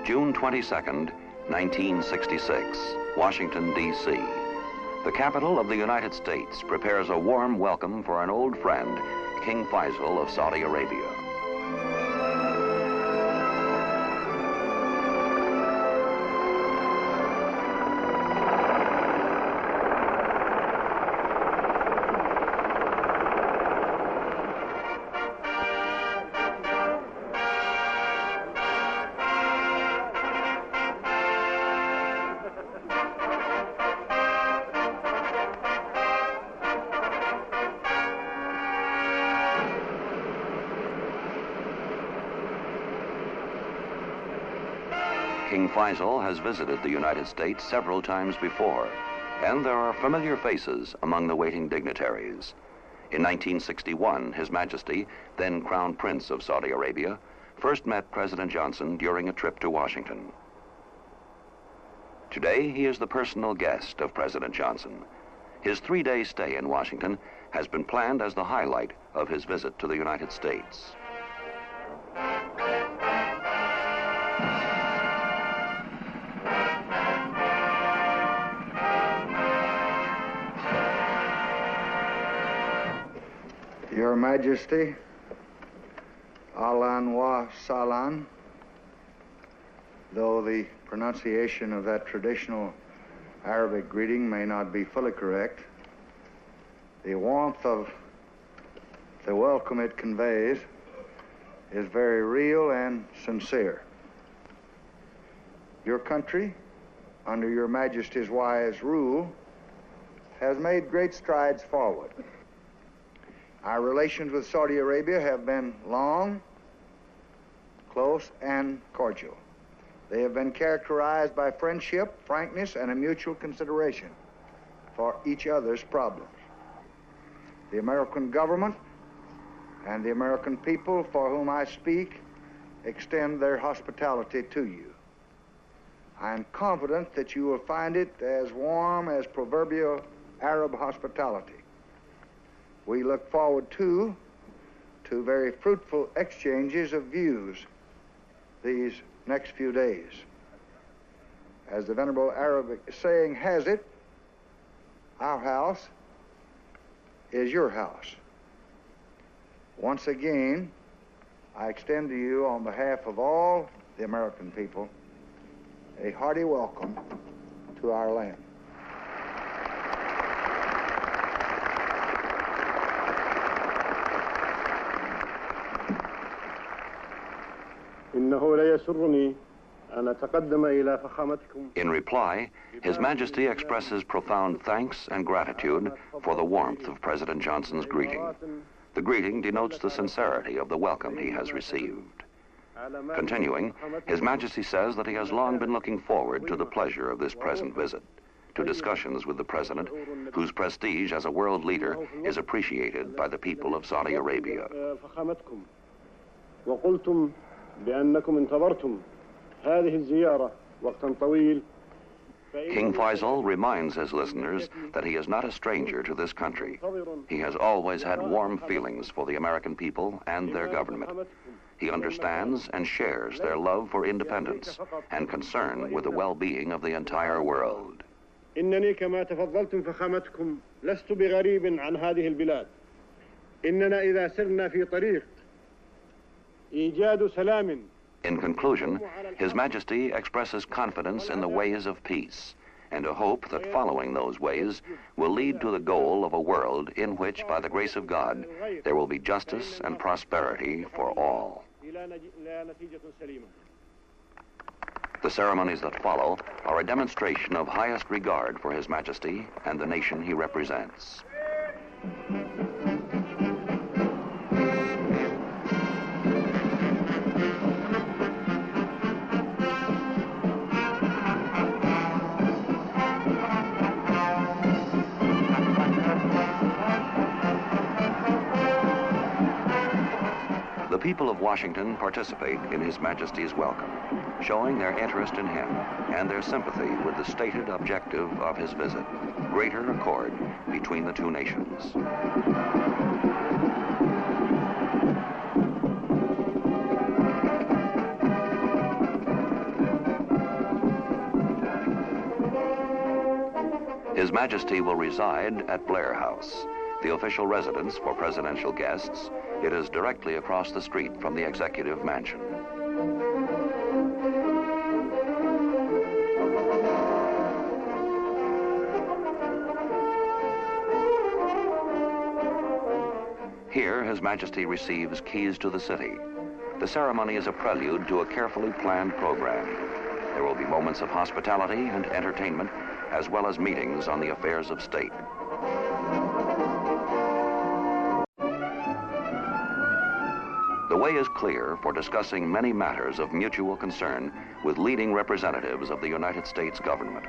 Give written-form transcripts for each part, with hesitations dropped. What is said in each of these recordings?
June 22nd, 1966, Washington, D.C. The capital of the United States prepares a warm welcome for an old friend, King Faisal of Saudi Arabia. King Faisal has visited the United States several times before, and there are familiar faces among the waiting dignitaries. In 1961, His Majesty, then Crown Prince of Saudi Arabia, first met President Johnson during a trip to Washington. Today, he is the personal guest of President Johnson. His 3-day stay in Washington has been planned as the highlight of his visit to the United States. Your Majesty, Ahlan wa Sahlan, though the pronunciation of that traditional Arabic greeting may not be fully correct, the warmth of the welcome it conveys is very real and sincere. Your country, under Your Majesty's wise rule, has made great strides forward. Our relations with Saudi Arabia have been long, close, and cordial. They have been characterized by friendship, frankness, and a mutual consideration for each other's problems. The American government and the American people for whom I speak extend their hospitality to you. I am confident that you will find it as warm as proverbial Arab hospitality. We look forward, too, to very fruitful exchanges of views these next few days. As the venerable Arabic saying has it, our house is your house. Once again, I extend to you, on behalf of all the American people, a hearty welcome to our land. In reply, His Majesty expresses profound thanks and gratitude for the warmth of President Johnson's greeting. The greeting denotes the sincerity of the welcome he has received. Continuing, His Majesty says that he has long been looking forward to the pleasure of this present visit, to discussions with the President, whose prestige as a world leader is appreciated by the people of Saudi Arabia. بأنكم انتظرتم هذه الزيارة وقتا طويل. King Faisal reminds his listeners that he is not a stranger to this country. He has always had warm feelings for the American people and their government. He understands and shares their love for independence and concern with the well-being of the entire world. إنني كما تفضلتم فخامتكم لست بغريب عن هذه البلاد. إننا إذا سرنا في طريق In conclusion, His Majesty expresses confidence in the ways of peace and a hope that following those ways will lead to the goal of a world in which, by the grace of God, there will be justice and prosperity for all. The ceremonies that follow are a demonstration of highest regard for His Majesty and the nation he represents. The people of Washington participate in His Majesty's welcome, showing their interest in him and their sympathy with the stated objective of his visit, greater accord between the two nations. His Majesty will reside at Blair House, the official residence for presidential guests. It is directly across the street from the Executive Mansion. Here, His Majesty receives keys to the city. The ceremony is a prelude to a carefully planned program. There will be moments of hospitality and entertainment, as well as meetings on the affairs of state. The way is clear for discussing many matters of mutual concern with leading representatives of the United States government.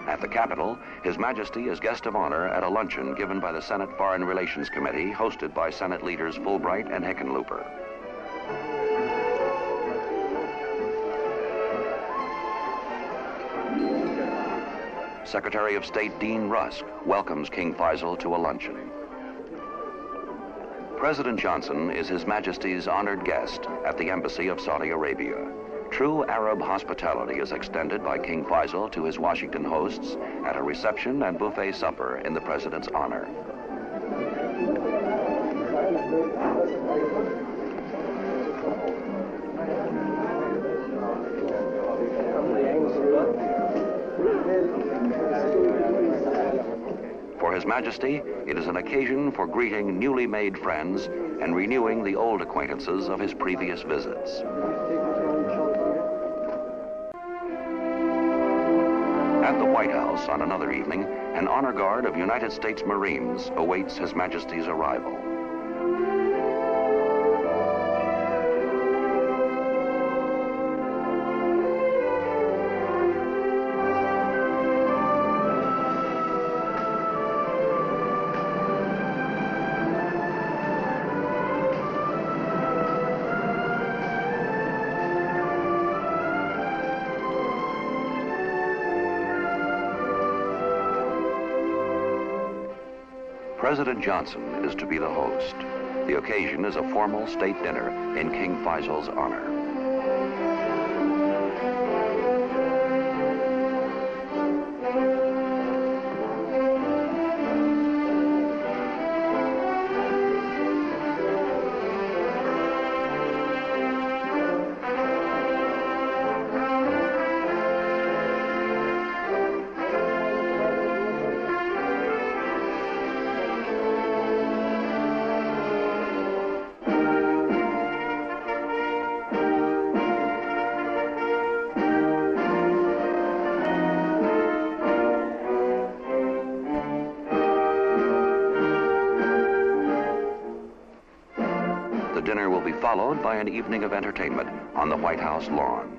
At the Capitol, His Majesty is guest of honor at a luncheon given by the Senate Foreign Relations Committee, hosted by Senate leaders Fulbright and Hickenlooper. Secretary of State Dean Rusk welcomes King Faisal to a luncheon. President Johnson is His Majesty's honored guest at the Embassy of Saudi Arabia. True Arab hospitality is extended by King Faisal to his Washington hosts at a reception and buffet supper in the President's honor. For His Majesty, it is an occasion for greeting newly made friends and renewing the old acquaintances of his previous visits. At the White House on another evening, an honor guard of United States Marines awaits His Majesty's arrival. President Johnson is to be the host. The occasion is a formal state dinner in King Faisal's honor. The dinner will be followed by an evening of entertainment on the White House lawn.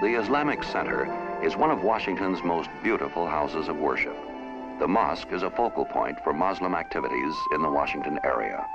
The Islamic Center is one of Washington's most beautiful houses of worship. The mosque is a focal point for Muslim activities in the Washington area.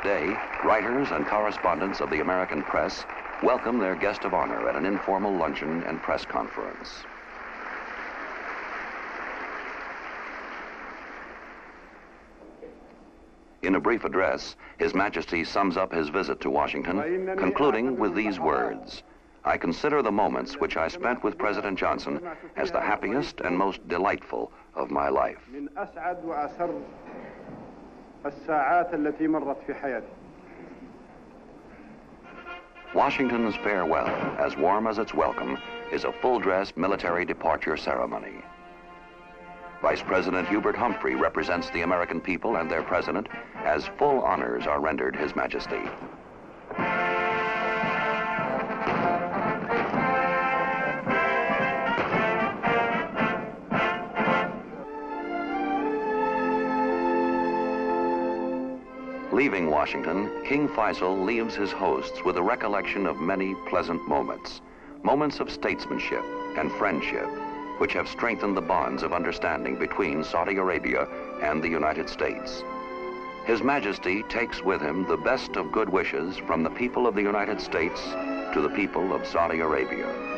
day, writers and correspondents of the American press welcome their guest of honor at an informal luncheon and press conference. In a brief address, His Majesty sums up his visit to Washington, concluding with these words: "I consider the moments which I spent with President Johnson as the happiest and most delightful of my life." من أسعد وأسر الساعات التي مرت في حياتي. Washington's farewell, as warm as its welcome, is a full-dress military departure ceremony. Vice President Hubert Humphrey represents the American people and their president as full honors are rendered His Majesty. Leaving Washington, King Fayçal leaves his hosts with a recollection of many pleasant moments, moments of statesmanship and friendship, which have strengthened the bonds of understanding between Saudi Arabia and the United States. His Majesty takes with him the best of good wishes from the people of the United States to the people of Saudi Arabia.